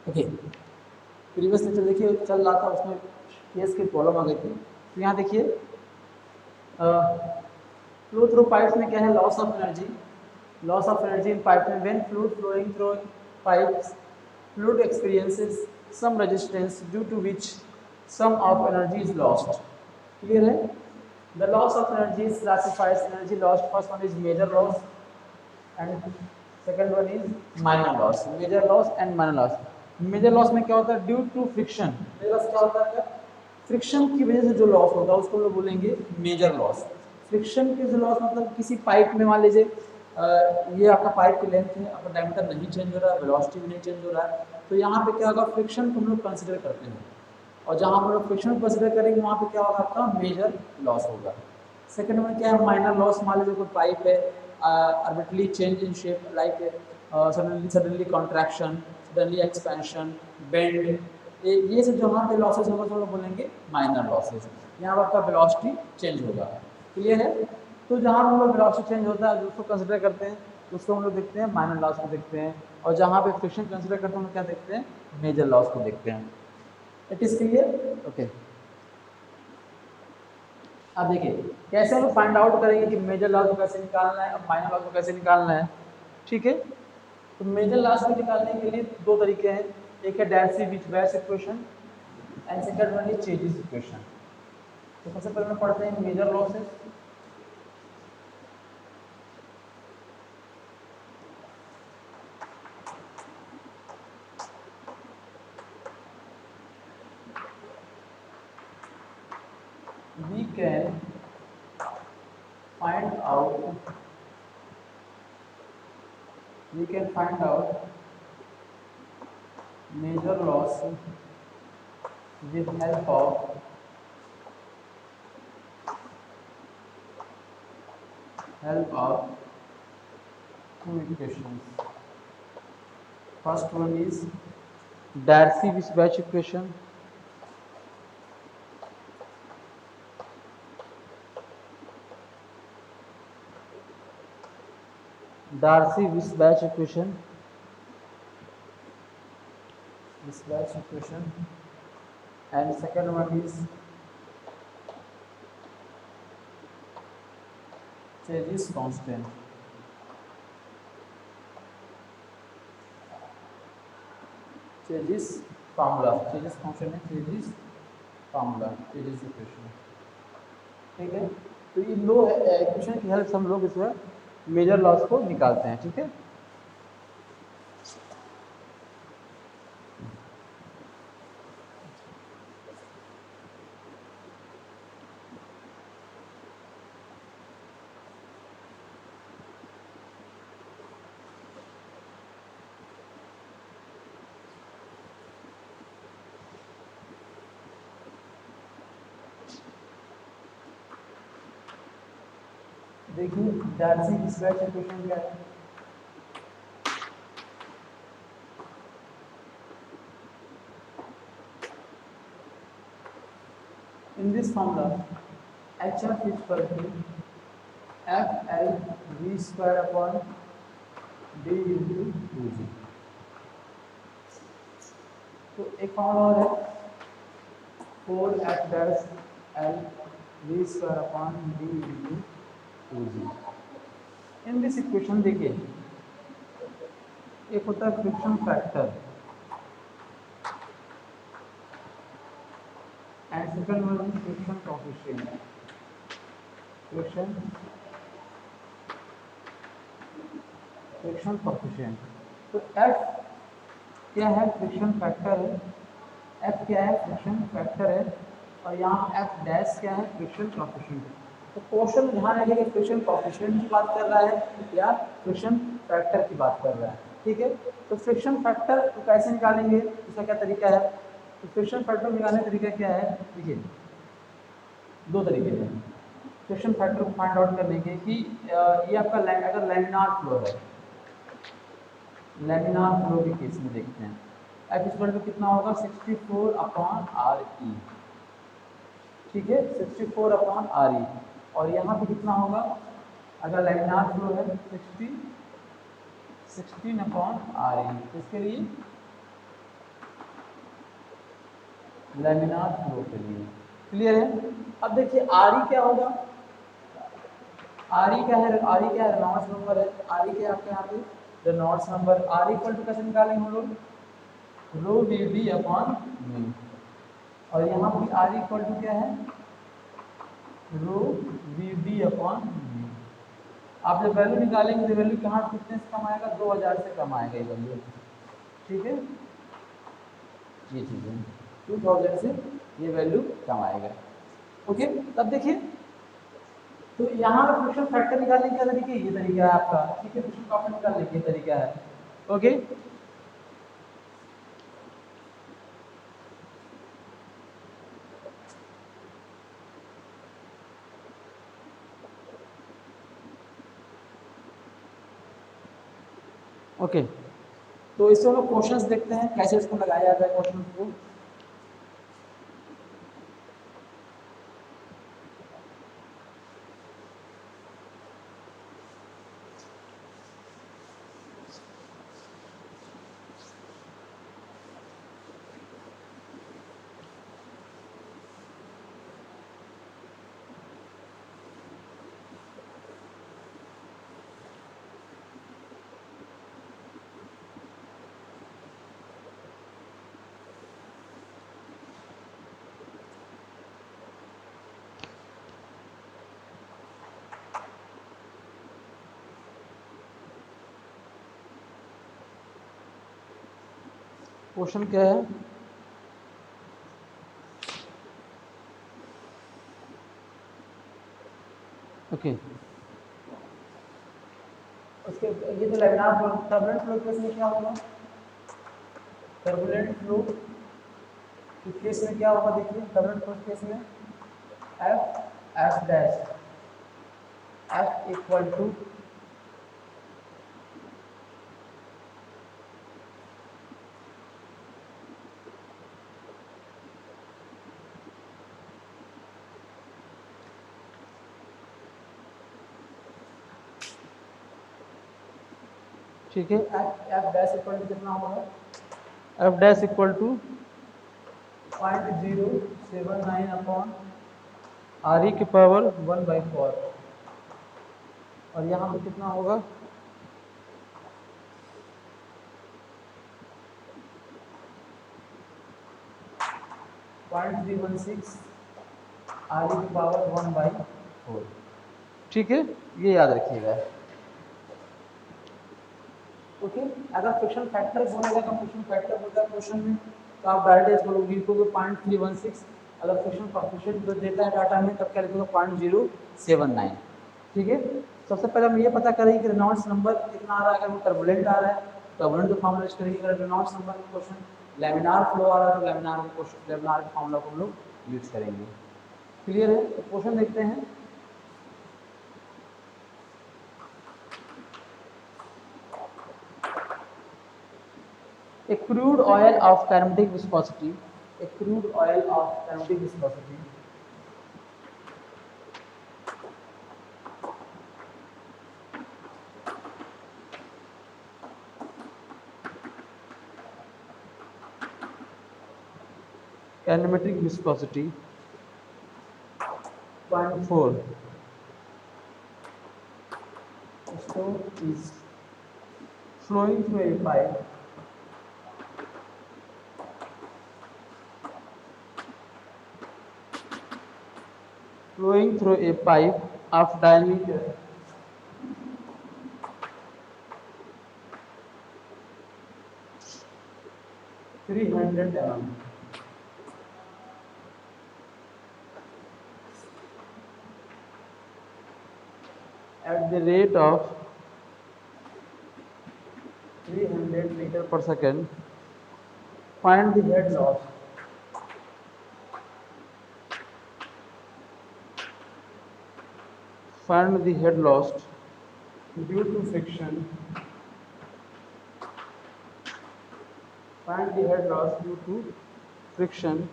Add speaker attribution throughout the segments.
Speaker 1: Okay, previous lecture देखिए चल रहा था, उसमें केस की प्रॉब्लम आ गई थी। तो यहाँ देखिए फ्लो थ्रू पाइप्स में क्या है, loss of energy. Loss of energy in pipe में when fluid flowing through pipes fluid experiences some resistance due to which some of energy is lost. Clear है? The loss of energy is classifies energy lost. First one is major loss and second one is minor loss. Major loss and minor loss. Major loss में क्या होता है, due to friction. Major loss क्या होता है, friction की वजह से जो लॉस होगा उसको हम लोग बोलेंगे मेजर लॉस। फ्रिक्शन के जो लॉस मतलब किसी पाइप में मान लीजिए ये आपका पाइप की लेंथ है, आपका डायमीटर नहीं चेंज हो रहा है, वेलोसिटी भी नहीं चेंज हो रहा है, तो यहाँ पे क्या होगा, फ्रिक्शन को हम लोग कंसिडर करते हैं। और जहाँ हम लोग फ्रिक्शन कंसिडर करेंगे वहाँ पे क्या होगा, आपका मेजर लॉस होगा। सेकंड में क्या है, माइनर लॉस। मान लीजिए कोई पाइप है arbitrarily change in shape, like suddenly contraction, suddenly expansion, bend, ये सब जहाँ पे लॉसेस होगा तो बोलेंगे माइनर लॉसेस। यहाँ पर आपका वेलोसिटी चेंज होगा। क्लियर है? तो जहाँ हम लोग वेलोसिटी चेंज होता है उसको कंसिडर करते हैं, उसको हम लोग देखते हैं माइनर लॉस को देखते हैं। और जहाँ पे फ्रिक्शन कंसिडर करते हैं हम लोग क्या देखते हैं, मेजर लॉस को देखते हैं। It is clear? ओके। अब देखिए कैसे हम फाइंड आउट करेंगे कि मेजर लॉस को कैसे निकालना है और माइनर लॉस को कैसे निकालना है। ठीक है, तो मेजर लॉस को निकालने के लिए दो तरीके हैं। एक है डायसी-वेच equation and second one is Chezy's equation. तो सबसे पहले हम पढ़ते हैं major losses. We can find out major loss with help of two equations. First one is Darcy-Weisbach equation. Darcy-Weisbach equation. And second one is Chayes constant. Chayes formula. Chayes constant है, Chayes formula, Chayes equation. ठीक है, तो इन दो equation की help से हम लोग इसमें मेजर लॉस को निकालते हैं। ठीक है, देखिए डार्सी-वेइसबैच इक्वेशन क्या है। In this formula, HF is equal to FL V square upon D into 2G। तो एक फॉर्मूला और है 4F dash L V square upon D into 2G। In this equation देखिए, एक होता है friction factor and second one is friction coefficient. Friction coefficient. तो F क्या है, फ्रिक्शन फैक्टर है। F क्या है, फ्रिक्शन फैक्टर है। और यहाँ F डैश क्या है, फ्रिक्शन कोएफिशिएंट है। तो क्वेश्चन ध्यान रखिए कि फ्रिक्शन कोएफिशिएंट की बात कर रहा है या फ्रिक्शन फैक्टर की बात कर रहा है। ठीक है, तो फ्रिक्शन फैक्टर को कैसे निकालेंगे, इसका क्या तरीका है। तो फ्रिक्शन फैक्टर निकालने का तरीका क्या है, देखिए दो तरीके हैं फ्रिक्शन फैक्टर को फाइंड आउट करने के कि ये आपका अगर लैमिनार फ्लो है, लैमिनार फ्लो के केस में देखते हैं एफ इक्वल टू कितना होगा 64 अपॉन आर ई। ठीक है, 64 अपॉन आर ई। और यहाँ पे कितना होगा, अगर लैमिनार फ्लो है 16 अपॉन आर ई। इसके लिए लैमिनार फ्लो के लिए। क्लियर है? अब देखिए आर ई क्या होगा, आर ई क्या है, आर ई क्या है, रेनॉल्ड्स नंबर है। आर ई क्या है आपके यहाँ पे, Reynolds number. R equal to कैसे निकालेंगे हम लोग, rho V D upon mu. और यहाँ भी आर इक्वल टू क्या है, rho V D upon mu. आप जब वैल्यू निकालेंगे तो वैल्यू कहाँ कितने से कम आएगा, 2000 से कम आएगा ये वैल्यू। ठीक है, ये चीज़ है, 2000 से ये वैल्यू कम आएगा। ओके, तब देखिए तो यहाँ पे फ्रिक्शन फैक्टर निकालने का तरीका ये तरीका है आपका। ठीक है, फ्रिक्शन फैक्टर निकालने का तरीका है। ओके, ओके, तो इससे हम लोग क्वेश्चंस देखते हैं कैसे इसको लगाया जाता है क्वेश्चन को। क्वेश्चन क्या है, ओके, उसके ये तो laminar flow, turbulent flow case में क्या होगा, टर्बुलेंट फ्लो के केस में क्या होगा, देखिए टर्बुलेंट फ्लो केस में F F dash F equal to ठीक है, एफ डैश इक्वल टू कितना होगा, F dash equal to 0.079 upon R E की पावर 1/4। और यहाँ पे कितना होगा, 0.316 आर ई की पावर 1/4। ठीक है, ये याद रखिएगा। ओके, अगर फ्रिक्शन फैक्टर बोलेगा तो फ्रिक्शन फैक्टर बोलता है क्वेश्चन में, तो आप डायरेक्ट इसको लिखोगे 0.316। अगर फ्रिक्शन कोएफिशिएंट जो देता है डाटा में तब क्या लिखोगे 0.079। ठीक है, सबसे पहले हम ये पता करेंगे कि रेनॉल्ड्स नंबर कितना आ रहा है। अगर वो टर्बुलेंट आ रहा है टर्बुलेंट का फॉर्मूला यूज करेंगे, अगर रेनॉल्ड्स नंबर का क्वेश्चन लैमिनार फ्लो आ रहा है तो लैमिनार का क्वेश्चन, लैमिनार का फॉर्मूला को हम लोग यूज करेंगे। क्लियर है? तो क्वेश्चन देखते हैं। A crude oil of kinetic viscosity, a crude oil of kinetic viscosity kinematic viscosity 0.4 so is flowing through a pipe of diameter 300 mm at the rate of 300 meter per second. Find the head loss. Find the head loss due to friction. Find the head loss due to friction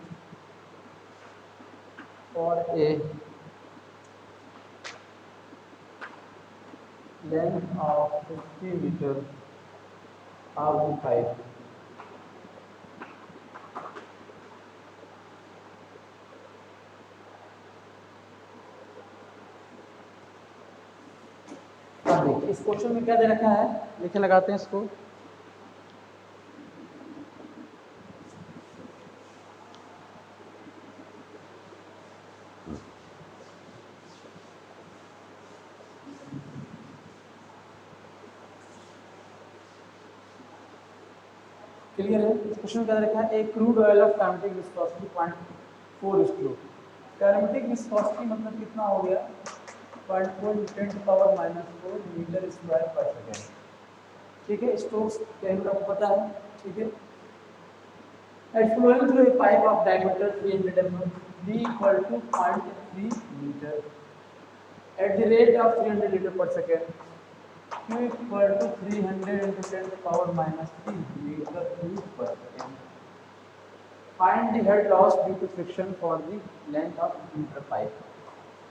Speaker 1: for a length of 50 meter of the pipe. देखिए इस question में क्या दे रखा है, देखिए लगाते हैं इसको। क्लियर है? इस क्वेश्चन में क्या दे रखा है, ए crude oil of kinetic viscosity 0.4 kinetic viscosity मतलब कितना हो गया, 0.4 × 10⁻⁴ मीटर स्क्वायर पर सेकेंड। ठीक है, स्टोक्स का यूनिट आपको पता है। ठीक है, and flowing through a pipe of diameter 300 mm, D equal to 0.3 meter at the rate of 300 liter per second. Q equal to 300 into 10 to the power minus 3 meter cube per second. Find the head loss due to friction for the length of meter pipe.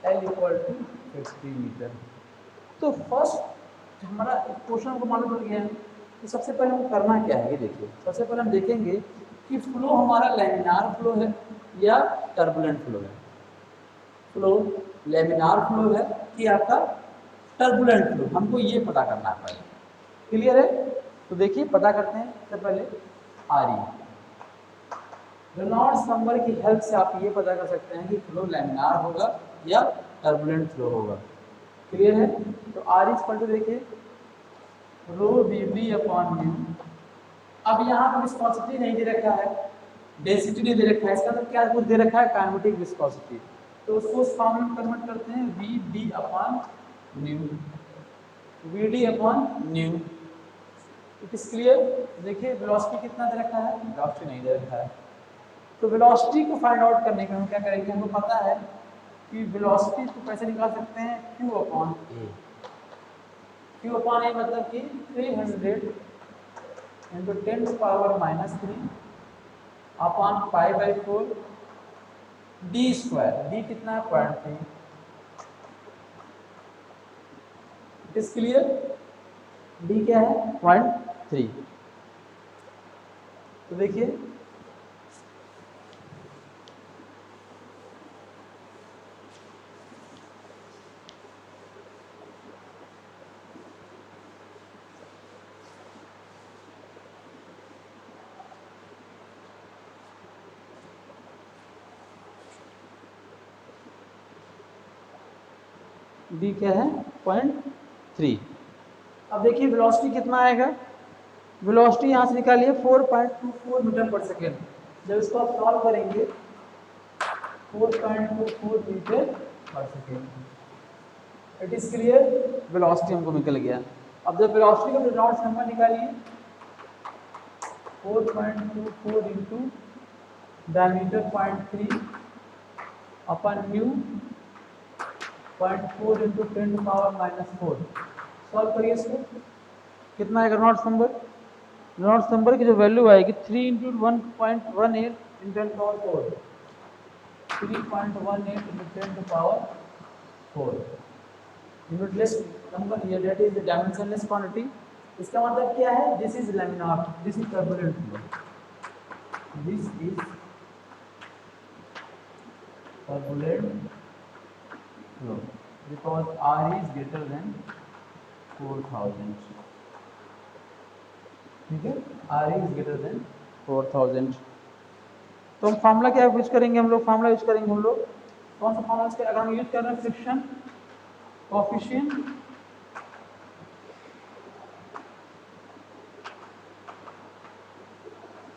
Speaker 1: L equal to 50 meter. तो first हमारा question को मालूम पड़ गया है, तो सबसे पहले हम करना क्या है, ये देखिए। सबसे पहले हम देखेंगे कि फ्लो हमारा लैमिनार फ्लो है या टर्बुलेंट फ्लो है। फ्लो लैमिनार फ्लो है कि आपका टर्बुलेंट फ्लो, हमको ये पता करना है पहले। क्लियर है? तो देखिए पता करते हैं। सबसे पहले आर ई रेनॉल्ड्स नंबर की हेल्प से आप ये पता कर सकते हैं कि फ्लो लैमिनार होगा या टर्बुलेंट फ्लो होगा। क्लियर है? तो आर इज इक्वल टू देखिए रो वी बी अपॉन म्यू। अब यहाँ पर विस्कोसिटी नहीं दे रखा है, डेंसिटी नहीं दे रखा है, इसका मतलब क्या कुछ दे रखा है, काइनेटिक विस्कोसिटी। तो उसको उस फॉर्मूला में कन्वर्ट करते हैं, V D upon nu, V D upon nu. It is clear? देखिए वेलोसिटी कितना दे रखा है, वेलोसिटी नहीं दे रखा है। तो वेलोसिटी को फाइंड आउट करने के हम क्या करेंगे, हमको पता है कि वेलोसिटी को कैसे निकाल सकते हैं, q अपॉन ए। q अपॉन ए मतलब कि 300 into 10 to the power minus 3 upon π/4 d square. d कितना है, 0.3। It is clear? d क्या है, 0.3। तो देखिए d क्या है, 0.3। अब देखिए वेलोसिटी कितना आएगा, वेलोसिटी यहाँ से निकालिए 4.24 मीटर पर सेकेंड। जब इसको आप सॉल्व करेंगे 4.24 metre per second. It is clear? Velocity हमको निकल गया। अब जब वेलोसिटी का रेनॉल्ड्स नंबर निकालिए 4.24 into diameter 0.3 upon nu 0.4 into 10 to power minus 4। Solve करिए इसको, कितना आएगा रेनॉल्ड्स नंबर। रेनॉल्ड्स नंबर की जो वैल्यू आएगी 3 into 1.18 into 10 power 4, 3.18 into 10 to power 4 unitless number, ये दैट इज डायमेंशनलेस क्वांटिटी। इसका मतलब क्या है, this is laminar, this is turbulent flow, this is turbulent flow because R is greater than 4000। ठीक है, R is greater than 4000। तो हम formula क्या यूज करेंगे, हम लोग फार्मूला यूज करेंगे, हम लोग कौन सा फार्मूला यूज करेंगे, अगर हम यूज कर रहे हैं फ्रिक्शन कोएफिशिएंट,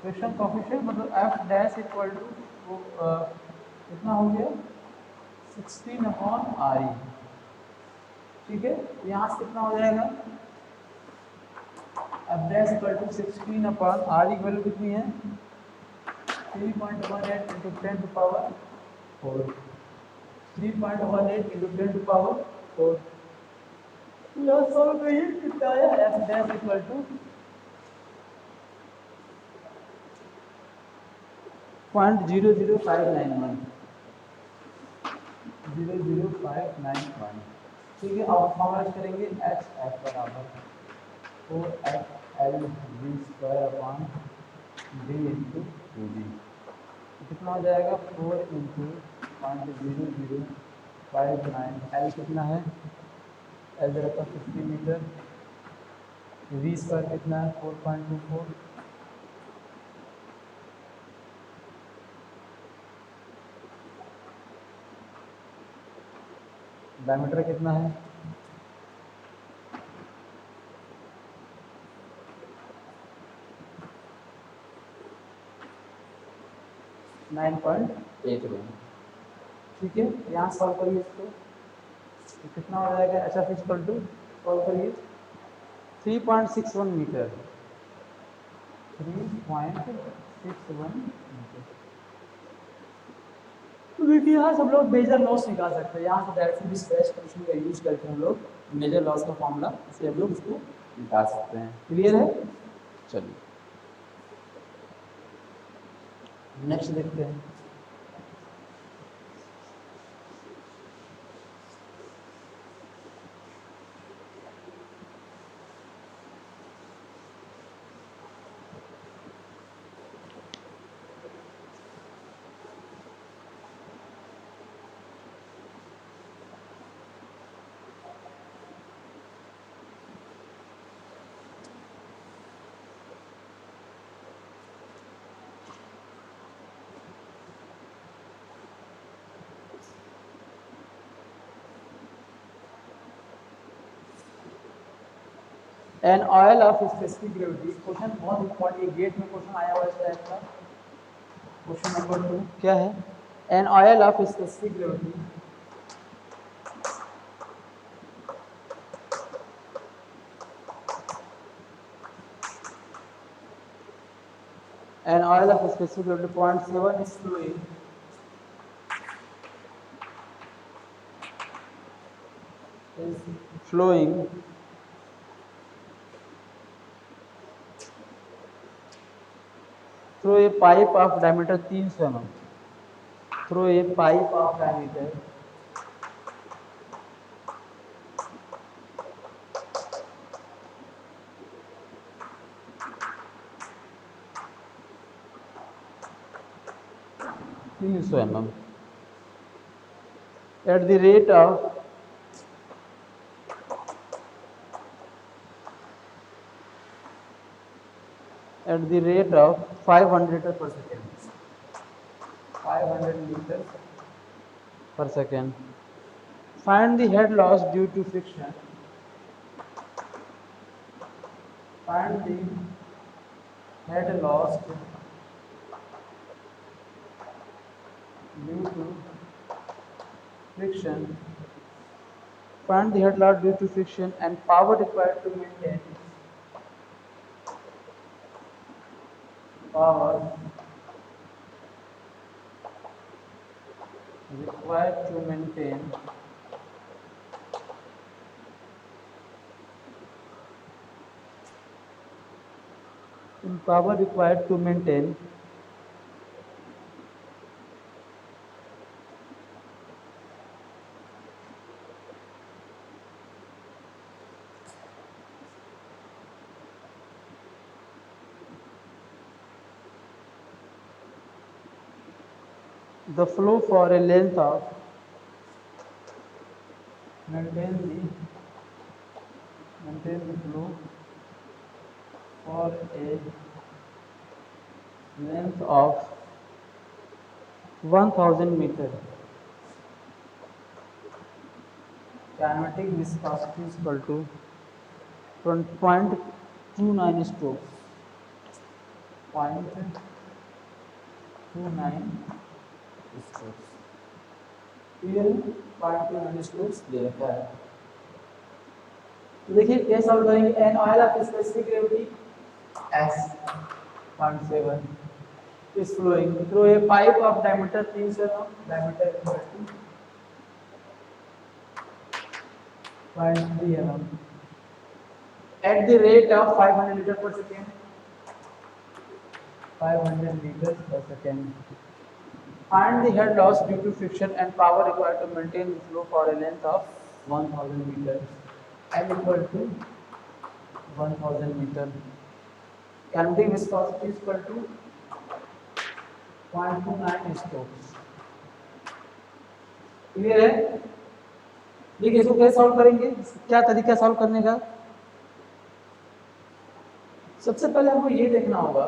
Speaker 1: फ्रिक्शन कोएफिशिएंट मतलब F डैश इक्वल टू कितना हो गया 16/RE। ठीक है, यहाँ से कितना हो जाएगा, F dash equal to 16/RE की वैल्यू कितनी है 3.18 into 10 to power 4, 3.18 into 10 to power 4। यहाँ सॉल्व करिए, कितना आया, F डैश इक्वल टू 0.00591, 00591। ठीक है, अब फॉर्मूला करेंगे एच एफ बराबर 4FL v square upon d into 2d। कितना हो जाएगा 4 इंटू 0.0059, L कितना है एल दे रखा 50 मीटर, वी स्क्वायर कितना है 4.24, डायमीटर कितना है 9.81। ठीक है, यहाँ सॉल्व करिए इसको, तो कितना हो जाएगा H F equal to, solve करिए 3.61 मीटर, 3.61 मीटर। तो देखिए यहाँ सब लोग मेजर लॉस निकाल सकते हैं, यहाँ से डायरेक्टली स्ट्रेस फंक्शन का यूज करके हम लोग मेजर लॉस का फॉर्मूला से हम लोग उसको निकाल सकते हैं। क्लियर है? चलिए नेक्स्ट देखते हैं। An oil of specific gravity, question बहुत इंपॉर्टेंट, गेट में क्वेश्चन आया हुआ इस टाइप का। क्वेश्चन नंबर 2 क्या है? An oil of specific gravity an oil of specific gravity 0.7 is flowing through a pipe of diameter 300 mm, through a pipe of diameter 300 mm at the rate of 500 liters per second, 500 liters per second. Find the head loss due to friction. Find the head loss due to friction. Find the head loss due to friction and power required to maintain. Power required to maintain power required to maintain the flow for a length of maintain the flow for a length of 1000 meter. Kinematic viscosity is equal to 0.29 strokes. 0.29 strokes. Clear है? 0.29 strokes दे रखा है। तो देखिए कैसे solve करेंगे। An oil of specific gravity S 0.7 is flowing through a pipe of diameter 300 mm, diameter equal to 0.3 mm at the rate of 500 liters per second. 500 liters per second. Find the head loss due to friction and power required to maintain the flow for a length of 1000 meters. M equal to 1000 meters. Kinetic viscosity is equal to 0.29 strokes. Clear है? देखिए इसको कैसे solve करेंगे, क्या तरीका solve करने का। सबसे पहले हमको ये देखना होगा,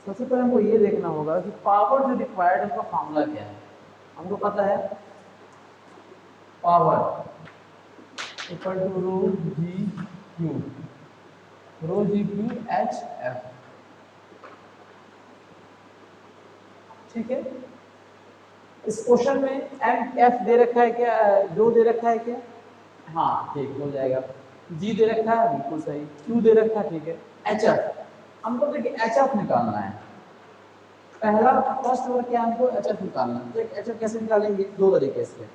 Speaker 1: सबसे पहले हमको ये देखना होगा कि पावर जो रिक्वायर्ड है उसका फॉर्मूला क्या है। हमको पता है power equal to rho G Q, rho G Q H F, ठीक है। इस क्वेश्चन में एम एफ दे रखा है क्या, दो दे रखा है क्या, हाँ ठीक हो जाएगा। जी दे रखा है, बिल्कुल सही। क्यू दे रखा है, ठीक है। एच एफ, हमको देखिए एच एफ निकालना है। पहला फर्स्ट वर्ड क्या, हमको एच एफ निकालना है। तो एच एफ कैसे निकालेंगे, दो तरीके से।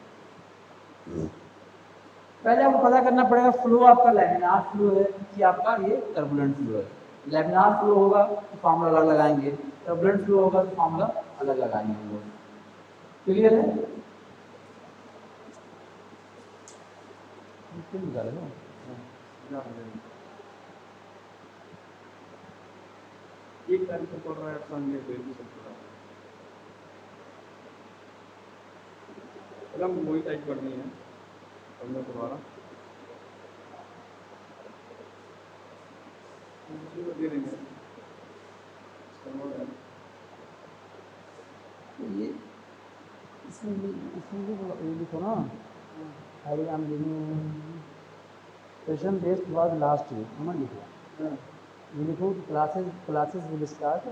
Speaker 1: पहले आपको पता करना पड़ेगा फ्लो आपका लैमिनार फ्लो है कि आपका ये टर्बुलेंट फ्लो है। लैमिनार फ्लो होगा तो फॉर्मूला अलग लगाएंगे, टर्बुलेंट फ्लो होगा तो फॉर्मूला अलग लगाएंगे हम लोग। क्लियर है? निकाले हो
Speaker 2: एक तारीख को पढ़ रहा है संडे को भी सब पढ़ा एकदम वही टाइप करनी है हमने दोबारा दूसरी को दे देंगे।
Speaker 1: ये इसमें भी लिखो ना, I am giving session based was last week, समझ लिखो। ये लिखो कि classes will start,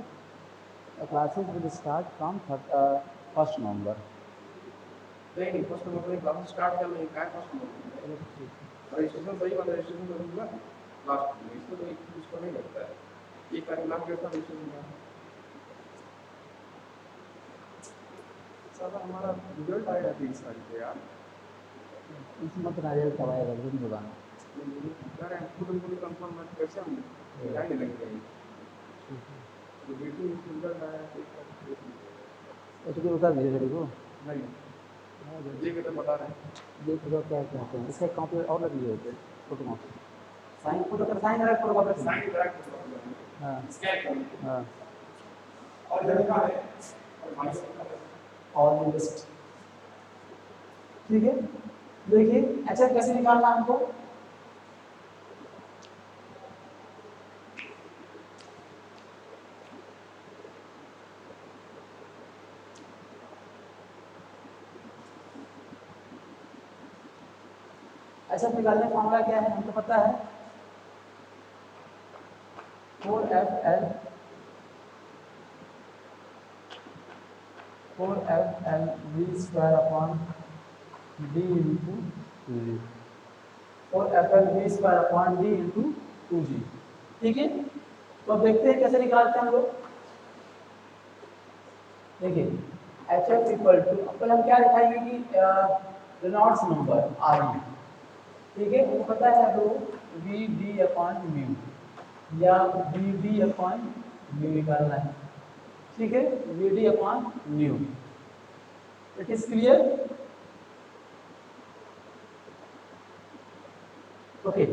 Speaker 1: classes will start from 1 November.
Speaker 2: नहीं फर्स्ट नंबर पर क्लास स्टार्ट कर लेंगे क्या फर्स्ट नंबर रजिस्ट्रेशन सही वाला रजिस्ट्रेशन कर दूंगा लास्ट में इसको तो इसको नहीं लगता है एक तारीख लास्ट डेट था रजिस्ट्रेशन का साला हमारा रिजल्ट आएगा 30 तारीख को यार
Speaker 1: इसमें मत नारियल कब आएगा जरूर बताना।
Speaker 2: यार खुद कंफर्म मत कैसे हम टाइम लगेगा तो बेटी रिजल्ट आया
Speaker 1: तो कोई बता दीजिए लड़की को।
Speaker 2: नहीं ये तो बता रहे हैं
Speaker 1: ये पूरा क्या कहते हैं, इसका कॉपी और लगी होते हैं फोटो कॉपी, साइन फोटो कर, साइन रख फोटो कॉपी,
Speaker 2: साइन डायरेक्ट
Speaker 1: हाँ
Speaker 2: स्कैन कर
Speaker 1: हाँ
Speaker 2: और लड़का है
Speaker 1: ऑल द बेस्ट। ठीक है, देखिए अच्छा कैसे निकालना हमको। ऐसा निकालने का फॉर्मूला क्या है, हमको पता है 4FL 4FL V square upon D into 2G, 4FL V square upon D into 2G। ठीक है, तो अब देखते हैं कैसे निकालते हैं हम लोग। देखिए एच एफ इक्वल टू, पहले हम क्या दिखाएंगे कि रेनॉल्ड्स नंबर आर ई, ठीक है, वो पता है rho V D upon mu या वी डी अपॉन म्यू निकालना है। ठीक है, V D upon mu, it is clear. Okay,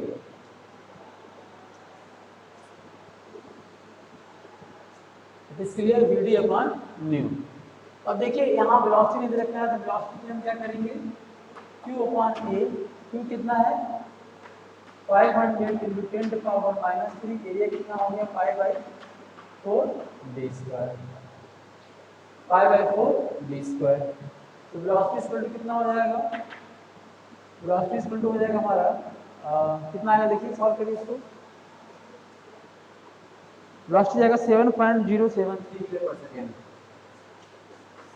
Speaker 1: it is clear, V D upon mu. अब देखिए यहाँ वेलोसिटी नहीं दे रखा है, तो वेलोसिटी में हम क्या करेंगे, q अपॉन ए, q कितना है 500 इंटू 10 टू पावर -3, एरिया कितना हो गया 5/4 d स्क्वायर, 5/4 d स्क्वायर। तो वेलोसिटी इक्वल टू कितना हो जाएगा, वेलोसिटी इक्वल टू हो जाएगा हमारा कितना आएगा, देखिए सॉल्व करिए इसको। वेलोसिटी जाएगा 7.073 metre per second,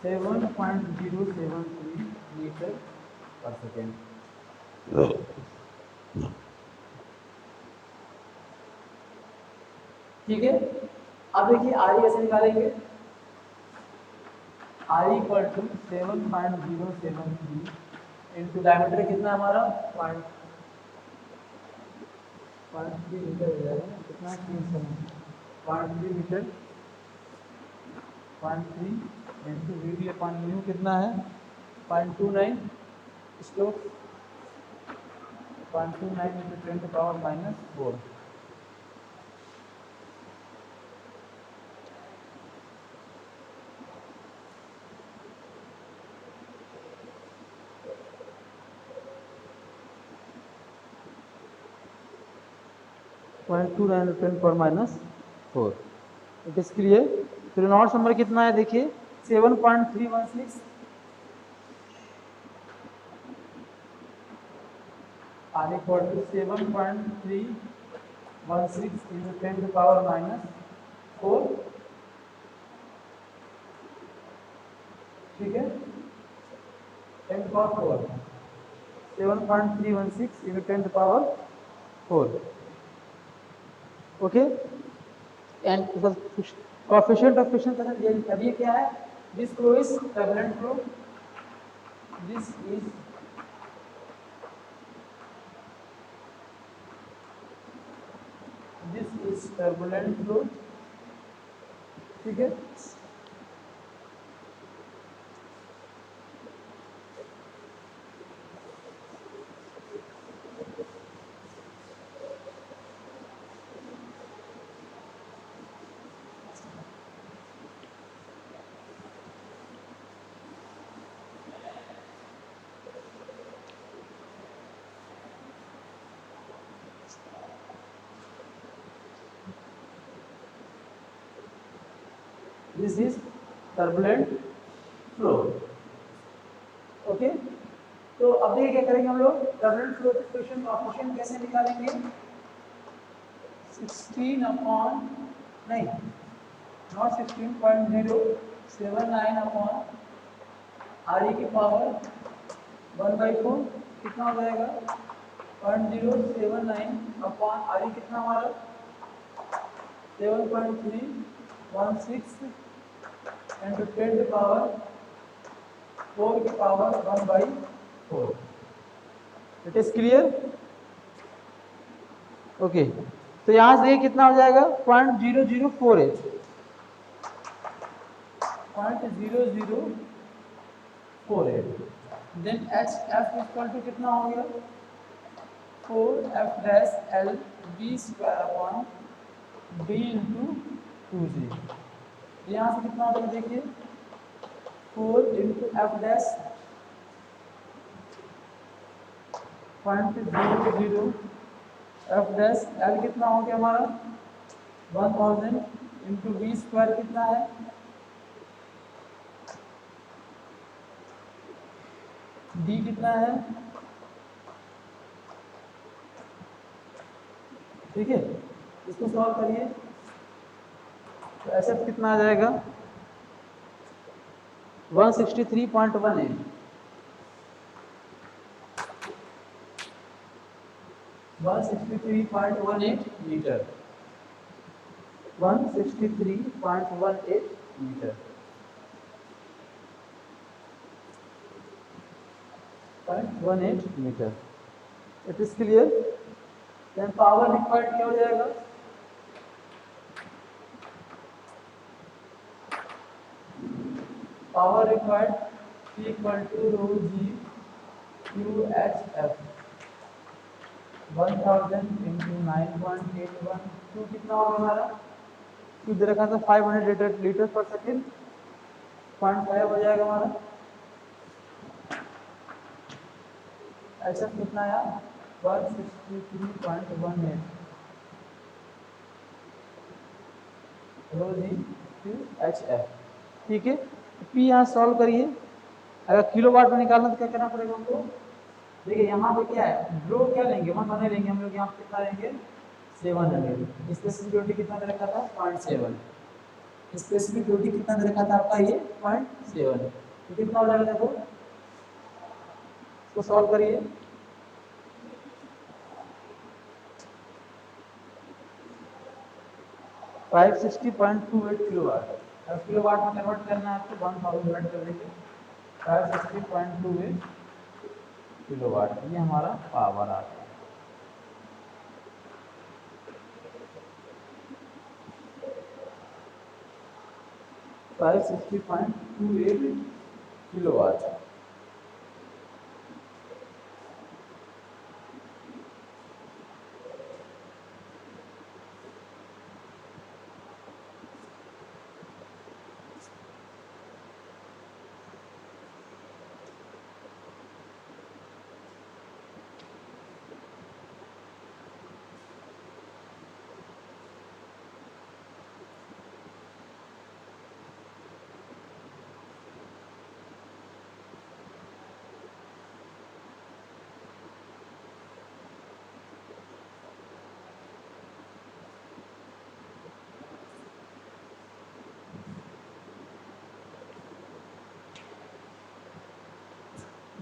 Speaker 1: 7.073 metre per second. ठीक है, अब देखिए आर कैसे निकालेंगे, R equal to 7.073 into diameter कितना हमारा 0.3 मीटर हो जाएगा, कितना 0.3 metre, 0.3 into V D upon mu कितना है 0.29, इसको 0.29 into 10 to power -4। 0.29×10⁻⁴. It is clear. तो रेनॉल्ड्स नंबर कितना है देखिए 7.316 R equal to 7.316 into 10⁻⁴. ठीक है 10⁻⁴. 7.316 into 10⁻⁴. Okay and coefficient of fission का अब ये क्या है this flow is turbulent flow this is turbulent flow. ठीक है this is turbulent flow. Okay तो अब देखिए क्या करेंगे हम लोग टर्बुलेंट फ्लो इक्वेशन कोएफिशिएंट कैसे निकालेंगे 16 अपॉन नहीं नॉट 16.079 अपॉन आर ई की पावर 1/4 कितना हो जाएगा 0.079 अपॉन आर ई कितना हमारा 7.316 into 10⁻⁴ की power 1/4. It is clear. Okay तो यहाँ से कितना हो जाएगा 0.0048 0.0048. Then H F equal to कितना हो गया 4f dash L B square upon B into 2g. यहाँ से कितना होगा देखिए 4 into F dash 0.00 F dash L कितना हो गया हमारा 1000 इंटू बी स्क्वायर कितना है डी कितना है. ठीक है इसको सॉल्व करिए तो एसएफ कितना आ जाएगा 163.18 metre 163.18 metre. 0.18 metre. It is clear. Then power required क्या हो जाएगा power required P equal to rho G Q H F 1000 into 9.812 कितना होगा हमारा क्यों दे रखा था 500 लीटर पर सेकेंड 0.5 हो जाएगा हमारा. ऐसा कितना आया 163.18 रो जी क्यू एच एफ. ठीक है पी यहाँ सॉल्व करिए अगर किलोवाट में निकालना तो क्या करना पड़ेगा हमको देखिए यहाँ पे क्या है ड्रो क्या लेंगे वहाँ बने लेंगे हम लोग यहाँ पे कितना लेंगे 700. स्पेसिफिक ड्यूटी कितना दे रखा था 0.7. स्पेसिफिक ड्यूटी कितना दे रखा था आपका ये 0.7. तो कितना हो जाएगा देखो इसको सॉल्व करिए 560.28 किलोवाट. अब किलोवाट में कन्वर्ट करना है आपको 1000 डिवाइड कर देंगे 560.28 किलोवाट ये हमारा पावर आता है. Five 60.28 kilowatt.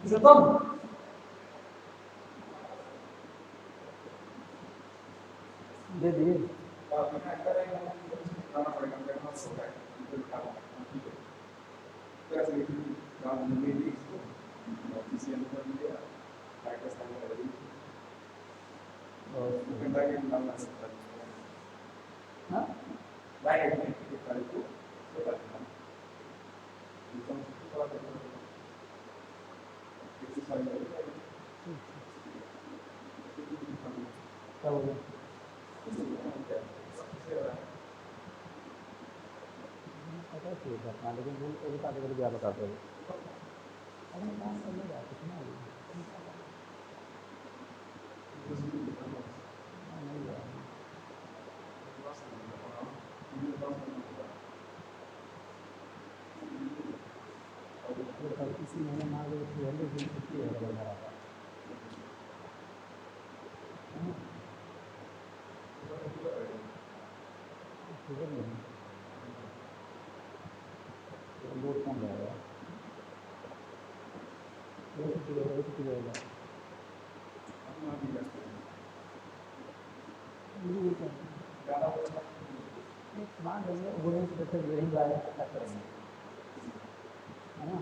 Speaker 1: खत्म। दे दिए। हाँ? क्या बोले? पता चल जाता, लेकिन वो बता देगा तो क्या बता दो। अपने काम करने जा कुछ ना अभी। नहीं जा किसी महीने मान लो 200 दिन छुट्टी है अगर हमारा शुगर नहीं लोड कम रहेगा, वो छुट्टी रहेगा, वो छुट्टी रहेगा। मान लेंगे वुमेंस प्रेफर वेयरिंग ब्राइड क्या करेंगे, है ना?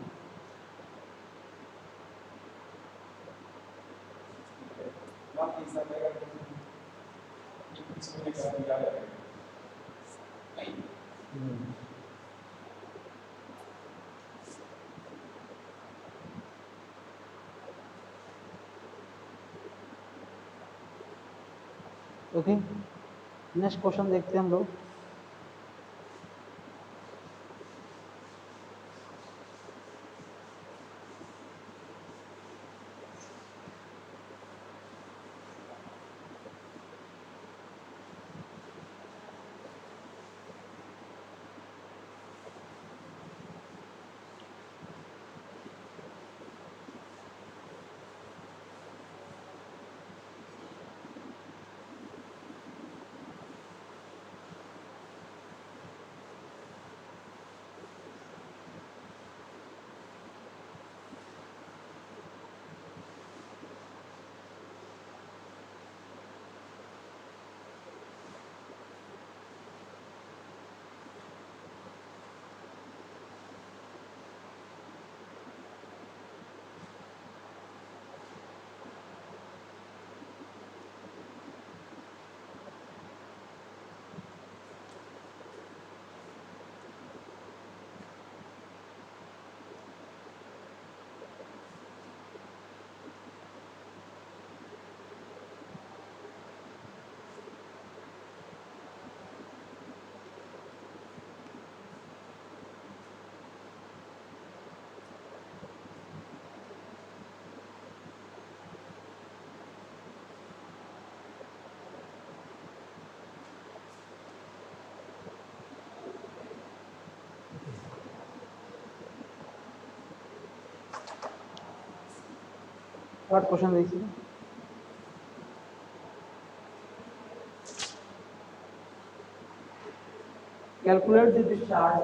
Speaker 1: ओके, नेक्स्ट क्वेश्चन देखते हैं हम लोग। थर्ड क्वेश्चन देखिए। Calculate the discharge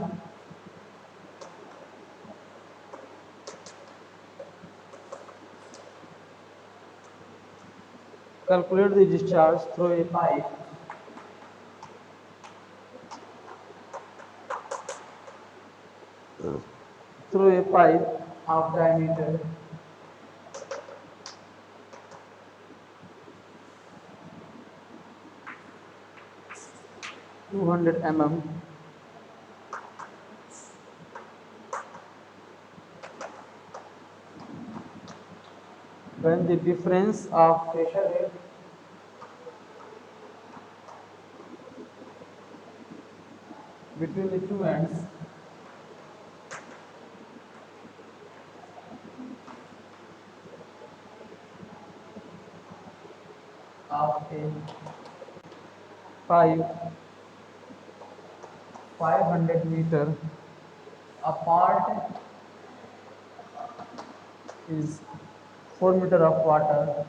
Speaker 1: through a pipe of diameter 200 mm when the difference of pressure rate between the two ends of a pipe 500 meter apart is 4 meter of water.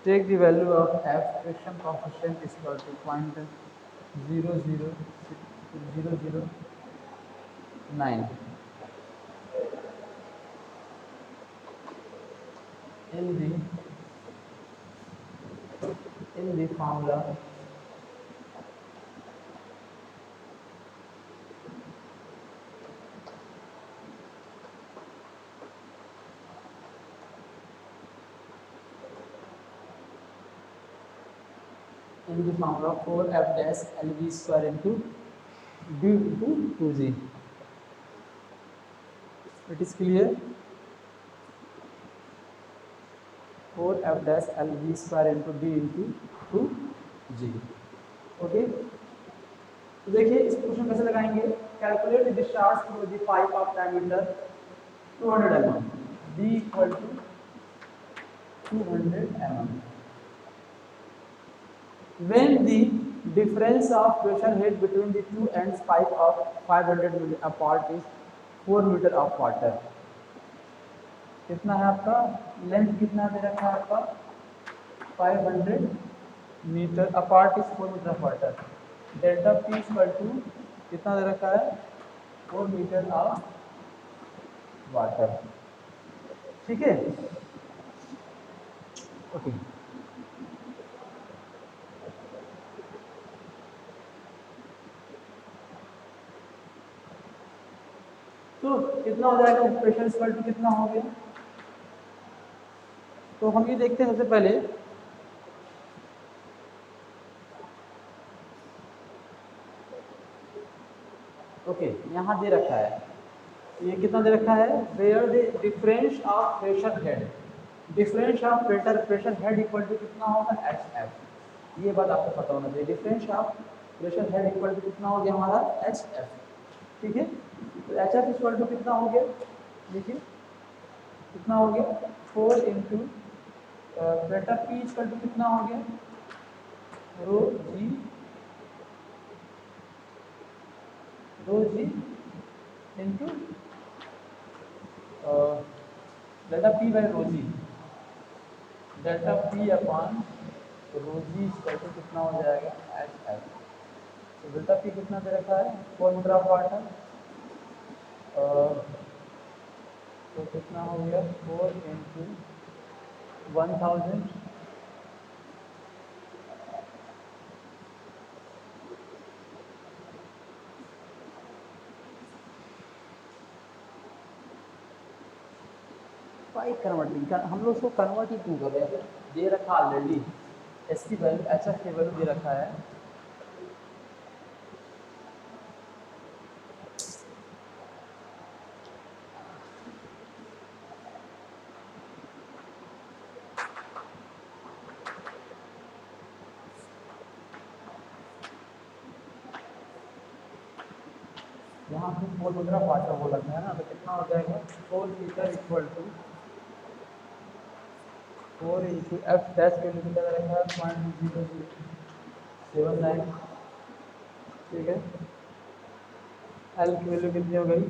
Speaker 1: Take the value of F, friction coefficient is equal to 0.0000 9 in the formula in the formula 4f dash lv square into d into 2g. It is clear? 4f dash lv square into d into 2g. Okay, तो देखिए इस question कैसे लगाएंगे। Calculate discharge through the pipe of diameter 200 mm, d equal to 200 mm. When the difference of pressure head between the two ends pipe of 500 meter apart is 4 meter of water. कितना है आपका length, कितना दे रखा है आपका 500 metre, apart is 4 metre of water. Delta P equal to कितना दे रखा है 4 मीटर ऑफ वाटर। ठीक है, ओके। तो कितना हो जाएगा प्रेशर इक्वल टू कितना हो गया, तो हम ये देखते हैं सबसे पहले ओके यहाँ दे रखा है, ये कितना दे रखा है where the difference of pressure head, difference of pressure head equal to कितना होगा एच एफ। ये बात आपको पता होना चाहिए, difference of pressure head equal to कितना हो गया हमारा एच एफ। ठीक है, तो एच एफ इक्वल टू कितना हो गया, देखिए कितना हो गया 4 into delta P equal to कितना हो गया rho g into delta P by rho g, delta P upon rho g equal to कितना हो जाएगा एच एफ। तो डेल्टा पी कितना दे रखा है 4 मीटर ऑफ वाटर, तो कितना हो गया 4 इंटू 1000 कन्वर्टिंग, हम लोग उसको कन्वर्ट ही क्यों कर रहे हैं, दे रखा ऑलरेडी एस की वैल्यू एच एफ की वैल्यू दे रखा है। यहाँ पे 4 मीटर वाटर वो लगता है ना, तो कितना हो जाएगा 4 metre equal to 4 into F dash के लिए कितना रहेगा 0.0079। ठीक है, एल की वैल्यू कितनी हो गई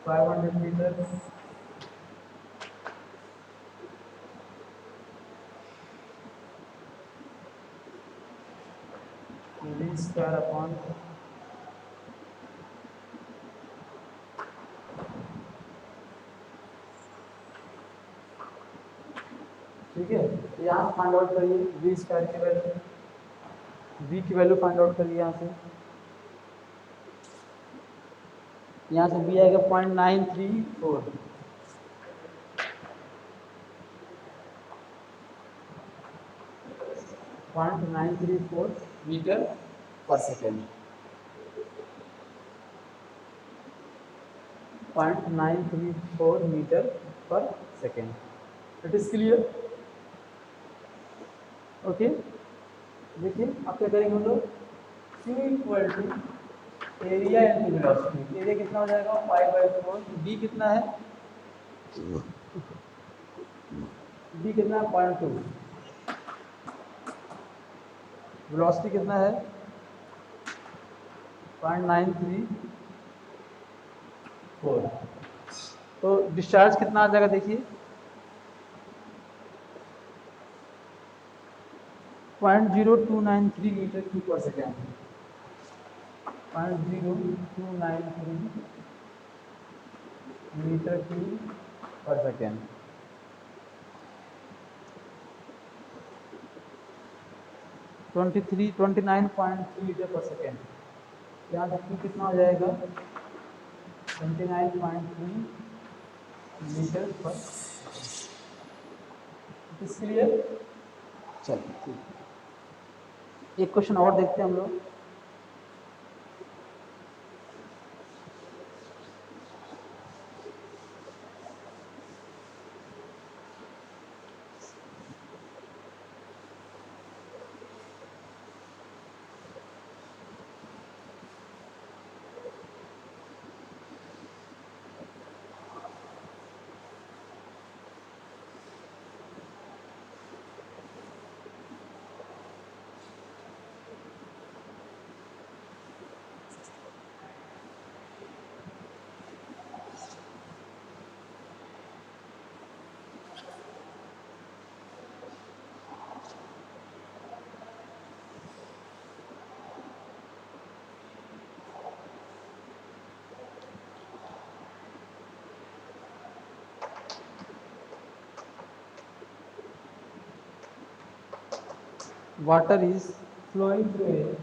Speaker 1: 500 मीटर, डी स्क्वायर अपॉन ठीक है। यहाँ फाइंड आउट करिए वी स्क्वायर की वैल्यू, वी की वैल्यू फाइंड आउट करिए यहाँ से वी आएगा 0.934, metre per second, 0.934 metre per second. It is clear, okay. देखिए अब क्या करेंगे हम लोग, Q इक्वल टू एरिया इंटू वेलोसिटी, एरिया कितना हो जाएगा 5/4, डी कितना है डी कितना है 0.2, वेलोसिटी कितना है 0.934, तो डिस्चार्ज कितना आ जाएगा देखिए 0.0293 मीटर क्यूब पर सेकेंड। 0.0293 मीटर क्यूब पर सेकेंड। 29.3 लीटर पर सेकेंड। यहाँ देखिए कितना हो जाएगा, 29.3 लीटर पर। क्लियर? चलिए ठीक है, एक क्वेश्चन और देखते हैं हम लोग। Water is flowing through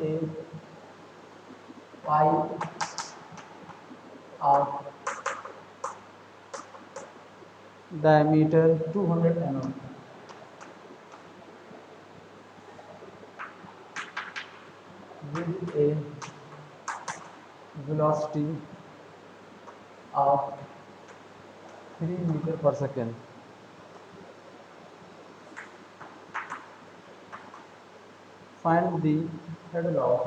Speaker 1: a pipe of diameter 200 mm with a velocity of 3 meter per second. Find the head loss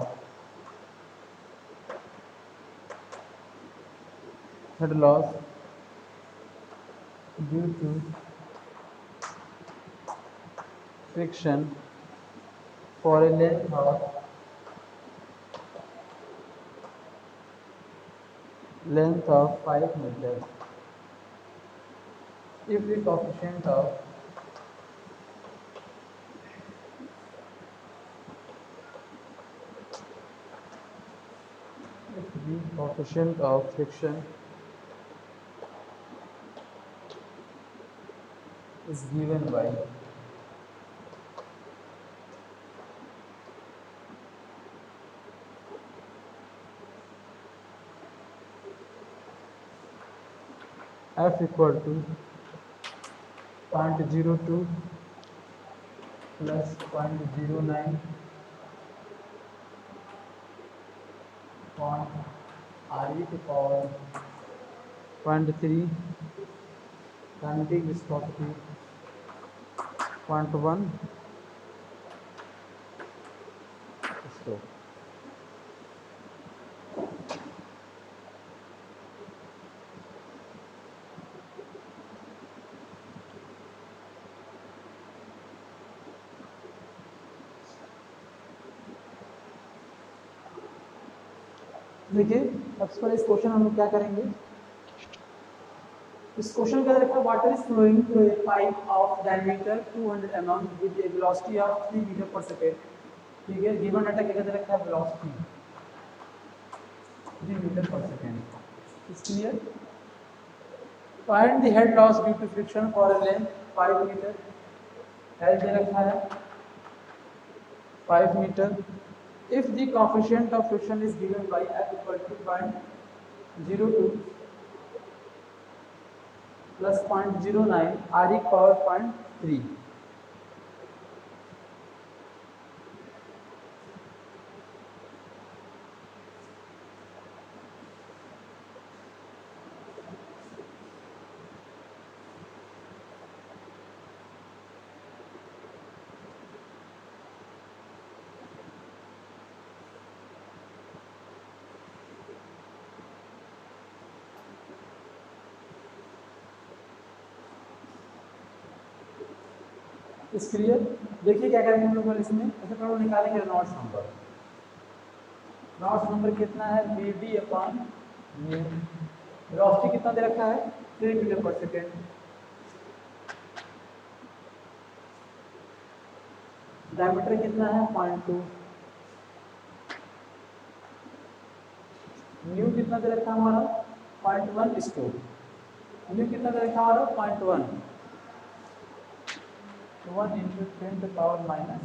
Speaker 1: due to friction for a length of 5 meters. If the coefficient of friction is given by F equal to 0.02 plus 0.09 upon RE to power 0.3 kinetic viscosity 0.1 stroke. देखिए सबसे पहले इस question हम लोग क्या करेंगे, इस question का रखा water is flowing through a pipe of diameter 200 mm with a velocity of 3 metre per second. ठीक है, गिवन डाटा क्या कहते रखा है, velocity 3 metre per second. Is clear? Find the head loss due to friction for a length 5 metre. Head दे रखा है 5 metre. If the coefficient of friction is given by F equal to 0.02 plus 0.09 RE power 0.3. इस clear? देखिए क्या करेंगे हम लोग इसमें, ऐसे प्रॉब्लम निकालेंगे रेनॉल्ड्स नंबर। रेनॉल्ड्स नंबर कितना है, BD अपॉन म्यू। वेलोसिटी कितना दे रखा है, 3 मीटर पर सेकेंड। डायमीटर कितना है 0.2, न्यू कितना दे रखा हमारा 0.1 स्टोर, न्यू कितना दे रखा हमारा 0.1, 1 into 10 to power minus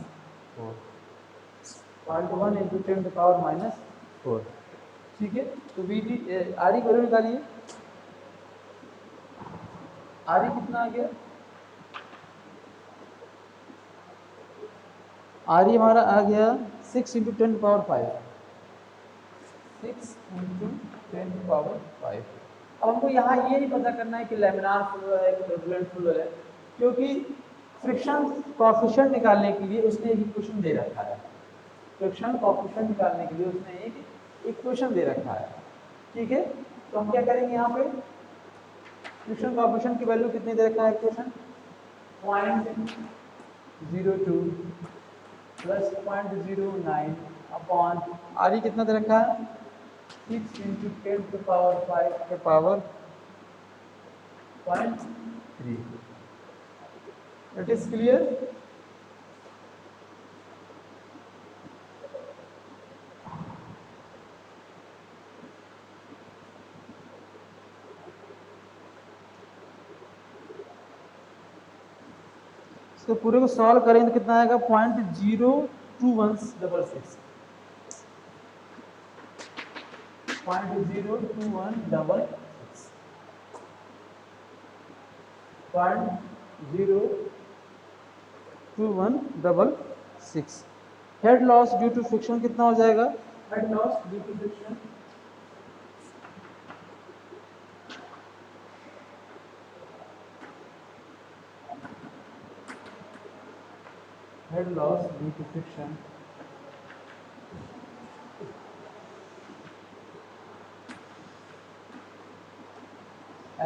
Speaker 1: 4, 0.1 into 10 to power minus 4, ठीक है। तो V D R E value निकालिए, आर ई कितना आ गया, आर ई हमारा आ गया 6 into 10 to power 5, 6 into 10 to power 5। अब हमको यहाँ ये नहीं पता करना है कि लैमिनार फ्लो है कि टर्बुलेंट फ्लो है, क्योंकि फ्रिक्शन कोएफिशिएंट निकालने के लिए उसने एक इक्वेशन दे रखा है, फ्रिक्शन कोएफिशिएंट निकालने के लिए उसने एक इक्वेशन दे रखा है, ठीक है। तो हम क्या करेंगे, यहाँ पे फ्रिक्शन कोएफिशिएंट की वैल्यू कितनी दे रखा है, equation 0.02 plus 0.09 upon R E कितना दे रखा है 6 इंटू 10 टू पावर 5 के पावर 0.3। It is clear. इसको पूरे को सॉल्व करेंगे तो कितना आएगा 0.02166, 0.02166, 0.02166। Head loss due to friction कितना हो जाएगा, head loss due to friction head loss due to friction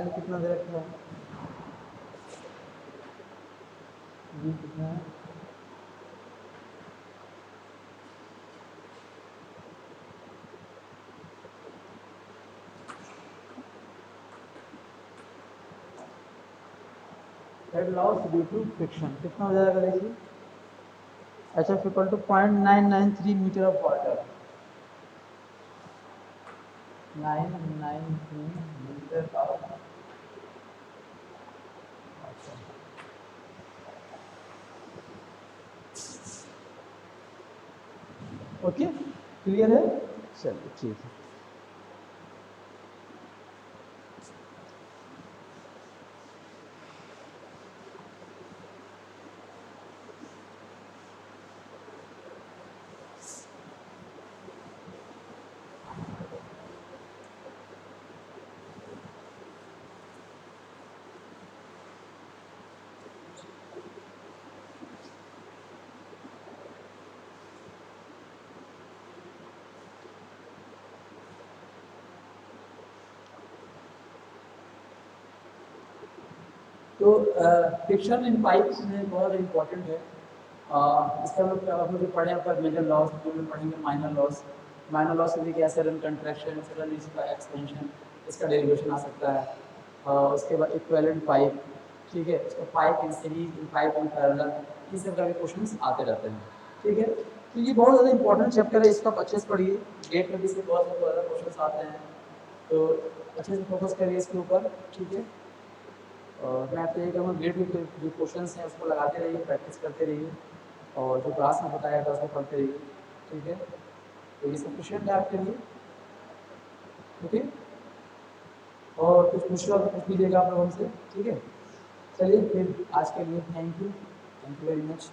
Speaker 1: L कितना दे रखा है, V कितना है, head loss due to friction कितना हो जाएगा, देखिए HF equal to 0.993 metre of water, 993 metre of water. Okay, clear है, चलिए ठीक है। तो फ्रिक्शन इन पाइप्स में बहुत इम्पोर्टेंट है। इसका हम लोग जो पढ़े हैं मेजर लॉस, पढ़ेंगे माइनर लॉस, माइनर लॉस के लिए क्या सडन कंट्रैक्शन, सडन एक्सपेंशन, इसका डेरिवेशन आ सकता है। उसके बाद इक्विवेलेंट पाइप, ठीक है, उसका pipe in series, in pipe in parallel, इस सब के क्वेश्चंस आते रहते हैं, ठीक है। तो ये बहुत ज़्यादा इंपॉर्टेंट चैप्टर है, इसको आप अच्छे से पढ़िए, गेट में भी इसके बहुत ज़्यादा क्वेश्चंस आते हैं, तो अच्छे से फोकस करिए इसके ऊपर, ठीक है। और मैं आपसे यही कहूँगा गेट में जो क्वेश्चंस हैं उसको लगाते रहिए, प्रैक्टिस करते रहिए, और जो क्लास में बताया था उसको पढ़ते रहिए, ठीक है। तो ये सफिशिएंट है आपके लिए, ओके। और कुछ पूछना तो पूछ लीजिएगा आप लोग हमसे, ठीक है। चलिए फिर आज के लिए थैंक यू वेरी मच।